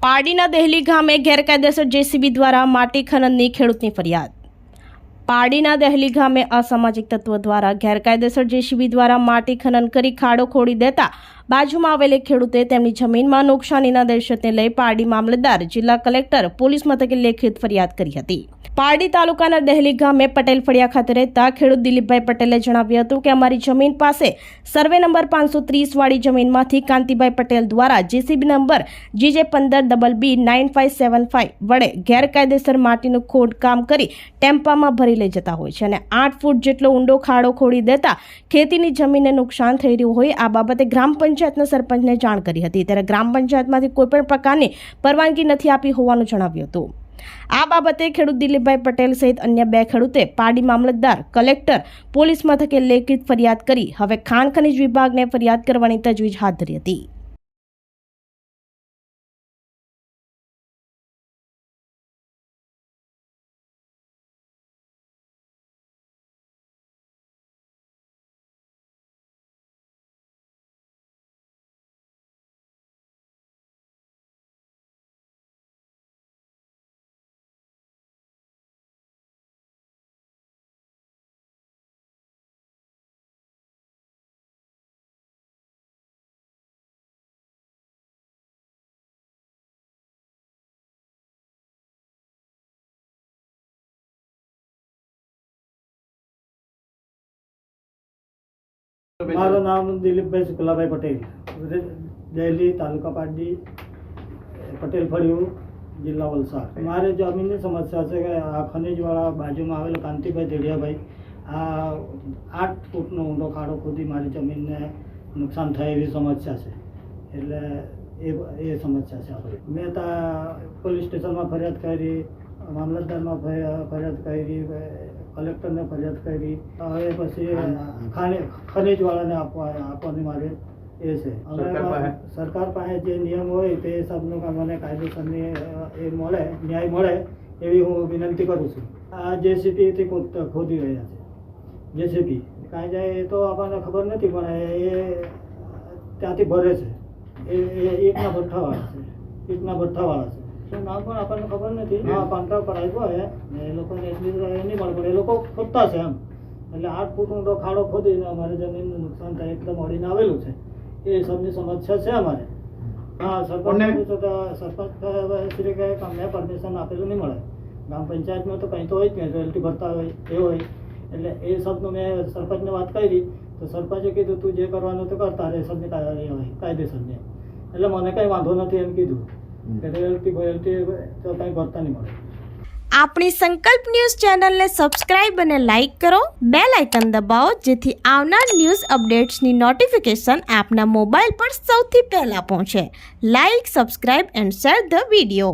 પારડીના દહેલી ગામે ગેરકાયદેસર જેસીબી દ્વારા માટી ખનનની ખેડૂતની ફરિયાદ। પારડીના દહેલી ગામે અસામાજિક તત્વો દ્વારા ગેરકાયદેસર જેસીબી દ્વારા માટી ખનન કરી ખાડો ખોદી દેતા બાજુમાં આવેલી ખેડૂતે તેમની જમીનમાં નુકસાનીના દહેશતને લઈ પારડી મામલતદાર, જિલ્લા કલેક્ટર, પોલીસ મથકે લેખિત ફરિયાદ કરી હતી। પારડી તાલુકાના દહેલી ગામે પટેલ ફળિયા ખાતે રહેતા ખેડૂત દિલીપભાઈ પટેલે જણાવ્યું હતું કે અમારી જમીન પાસે સર્વે નંબર 530 વાળી જમીનમાંથી કાંતિભાઈ પટેલ દ્વારા જેસીબી નંબર GJ15BB9575 વડે ગેરકાયદેસર માટીનું ખોદકામ કરી ટેમ્પામાં ભરી લઈ જતા હોય છે અને 8 ફૂટ જેટલો ઊંડો ખાડો ખોદી દેતા ખેતીની જમીનને નુકસાન થઈ રહ્યું હોય આ બાબતે ગ્રામ પંચાયતના સરપંચને જાણ કરી હતી, ત્યારે ગ્રામ પંચાયતમાંથી કોઈપણ પ્રકારની પરવાનગી નથી આપી હોવાનું જણાવ્યું હતું। આ બાબતે ખેડૂત દિલીપભાઈ પટેલ સહિત અન્ય 2 ખેડૂતે પારડી મામલતદાર, કલેક્ટર, પોલીસ મથકે લેખિત ફરિયાદ કરી હવે ખાણ ખનીજ વિભાગને ફરિયાદ કરવાની તજવીજ હાથ ધરી હતી। મારું નામ દિલીપભાઈ શુક્લાભાઈ પટેલ, દહેલી, તાલુકા પારડી, પટેલ ફળિયું, જિલ્લા વલસાડ। મારે જમીનની સમસ્યા છે કે આ ખનીજવાળા બાજુમાં આવેલો કાંતિભાઈ દેડિયાભાઈ આ 8 ફૂટનો ઊંડો ખાડો ખોદી મારી જમીનને નુકસાન થાય એવી સમસ્યા છે, એટલે એ સમસ્યા છે આપણી। મેં પોલીસ સ્ટેશનમાં ફરિયાદ કરી, મામલતદારમાં ફરિયાદ કરી, કલેક્ટરને ફરિયાદ કરી, હવે પછી ખનીજવાળાને આપવાની મારે એ છે। સરકાર પાસે જે નિયમ હોય તે હિસાબનું મને કાયદેસરની એ મળે, ન્યાય મળે એવી હું વિનંતી કરું છું। આ જેસીબીથી ખોદી રહ્યા છે, જેસીબી કાંઈ જાય એ તો આપણને ખબર નથી, પણ એ ત્યાંથી ભરે છે, એ ઈંટના ભઠ્ઠાવાળા છે, ઈંટના ભઠ્ઠાવાળા છે। શું નામ પણ આપણને ખબર નથી, હા પાંતરા પર આવ્યો હોય ને એ લોકોને એટલી નહીં મળે, પણ એ લોકો ખોદતા છે એમ, એટલે 8 ફૂટ ઊંડો ખાડો ખોદીને અમારે જમીનનું નુકસાન થાય એકદમ અડીને આવેલું છે, એ સબની સમસ્યા છે અમારે। હા, સરપંચ શ્રી કહે કે અમને પરમિશન આપેલું નહીં મળે, ગ્રામ પંચાયતમાં તો કંઈ તો હોય જ નહીં, રોયલ્ટી ભરતા હોય એ હોય, એટલે એ સબનું મેં સરપંચને વાત કરી તો સરપંચે કીધું તું જે કરવાનું તો કરતા રહે, સબની કાયદેસરની, એટલે મને કંઈ વાંધો નથી એમ કીધું કે રોયલ્ટી તો કંઈ ભરતા નહીં મળે। આપણી સંકલ્પ ન્યૂઝ ચેનલને સબસ્ક્રાઇબ અને લાઇક કરો, બેલ આઇકન દબાવો જેથી આવનાર ન્યૂઝ અપડેટ્સની નોટિફિકેશન આપના મોબાઈલ પર સૌથી પહેલા પહોંચે। Like, subscribe and share the video.